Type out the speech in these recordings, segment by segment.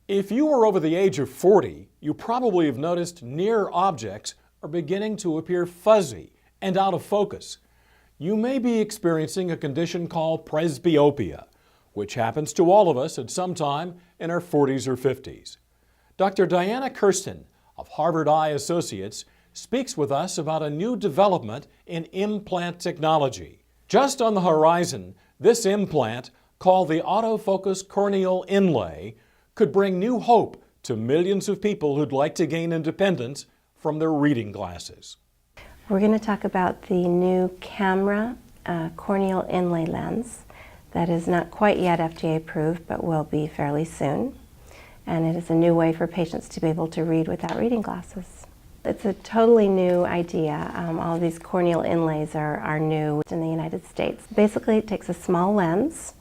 If you are over the age of 40, you probably have noticed near objects are beginning to appear fuzzy and out of focus. You may be experiencing a condition called presbyopia, which happens to all of us at some time in our 40s or 50s. Dr. Diana Kersten of Harvard Eye Associates speaks with us about a new development in implant technology. Just on the horizon, this implant, called the autofocus corneal inlay, could bring new hope to millions of people who'd like to gain independence from their reading glasses. We're going to talk about the new camera corneal inlay lens that is not quite yet FDA approved, but will be fairly soon. And it is a new way for patients to be able to read without reading glasses. It's a totally new idea. All of these corneal inlays are new in the United States. Basically, it takes a small lens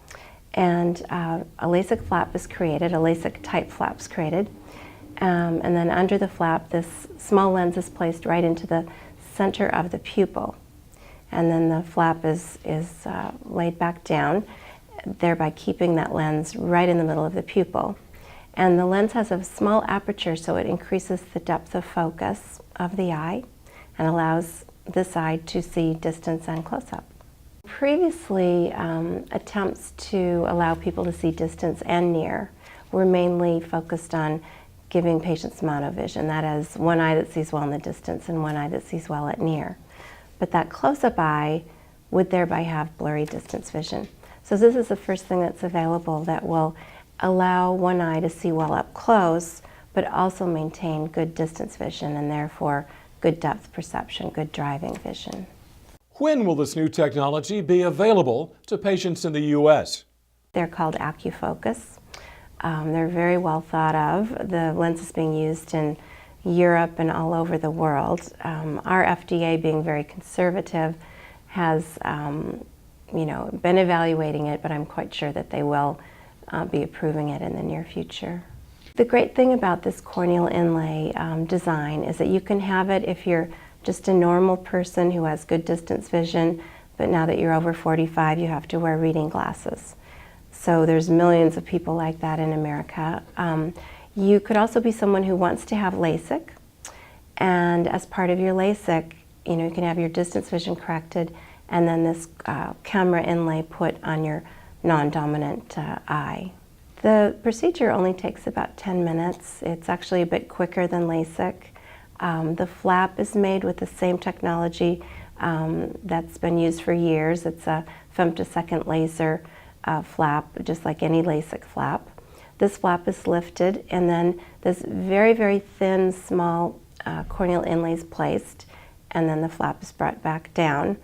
and a LASIK flap is created, a LASIK type flap is created. And then under the flap, this small lens is placed right into the center of the pupil. And then the flap is laid back down, thereby keeping that lens right in the middle of the pupil. And the lens has a small aperture, so it increases the depth of focus of the eye and allows this eye to see distance and close-up. Previously, attempts to allow people to see distance and near were mainly focused on giving patients monovision, that is, one eye that sees well in the distance and one eye that sees well at near. But that close-up eye would thereby have blurry distance vision. So this is the first thing that's available that will allow one eye to see well up close, but also maintain good distance vision and therefore good depth perception, good driving vision. When will this new technology be available to patients in the U.S.? They're called AcuFocus. They're very well thought of. The lens is being used in Europe and all over the world. Our FDA, being very conservative, has been evaluating it, but I'm quite sure that they will be approving it in the near future. The great thing about this corneal inlay design is that you can have it if you're just a normal person who has good distance vision, but now that you're over 45, you have to wear reading glasses. So there's millions of people like that in America. You could also be someone who wants to have LASIK, and as part of your LASIK, you can have your distance vision corrected, and then this camera inlay put on your non-dominant eye. The procedure only takes about 10 minutes. It's actually a bit quicker than LASIK. The flap is made with the same technology that's been used for years. It's a femtosecond laser flap, just like any LASIK flap. This flap is lifted, and then this very, very thin, small corneal inlay is placed, and then the flap is brought back down.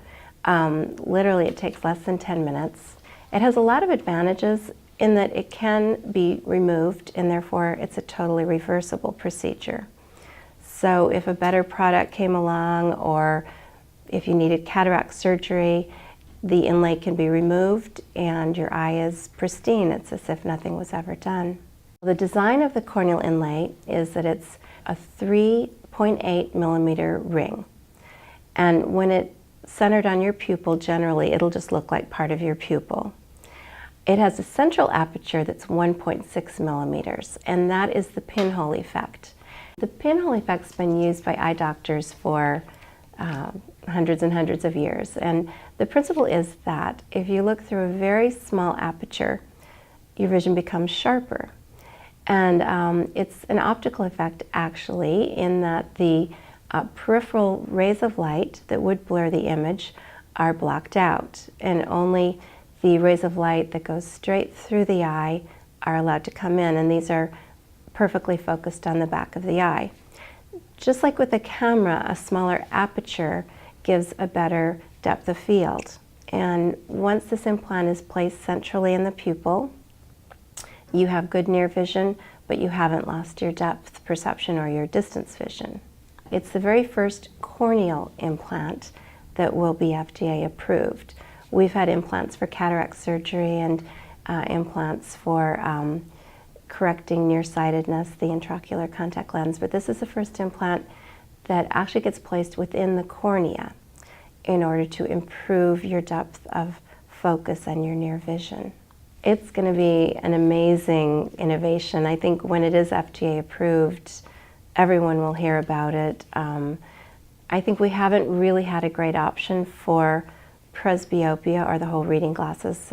Literally, it takes less than 10 minutes. It has a lot of advantages in that it can be removed, and therefore it's a totally reversible procedure. So if a better product came along, or if you needed cataract surgery, the inlay can be removed and your eye is pristine. It's as if nothing was ever done. The design of the corneal inlay is that it's a 3.8 millimeter ring. And when it's centered on your pupil, generally it'll just look like part of your pupil. It has a central aperture that's 1.6 millimeters, and that is the pinhole effect. The pinhole effect's been used by eye doctors for hundreds and hundreds of years, and the principle is that if you look through a very small aperture, your vision becomes sharper. And it's an optical effect, actually, in that the peripheral rays of light that would blur the image are blocked out, and only the rays of light that go straight through the eye are allowed to come in, and these are perfectly focused on the back of the eye. Just like with a camera, a smaller aperture gives a better depth of field. And once this implant is placed centrally in the pupil, you have good near vision, but you haven't lost your depth perception or your distance vision. It's the very first corneal implant that will be FDA approved. We've had implants for cataract surgery and implants for correcting nearsightedness, the intraocular contact lens, but this is the first implant that actually gets placed within the cornea in order to improve your depth of focus and your near vision. It's going to be an amazing innovation. I think when it is FDA approved, everyone will hear about it. I think we haven't really had a great option for presbyopia, or the whole reading glasses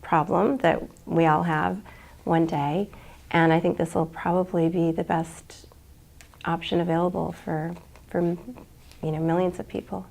problem that we all have one day. And I think this will probably be the best option available for millions of people.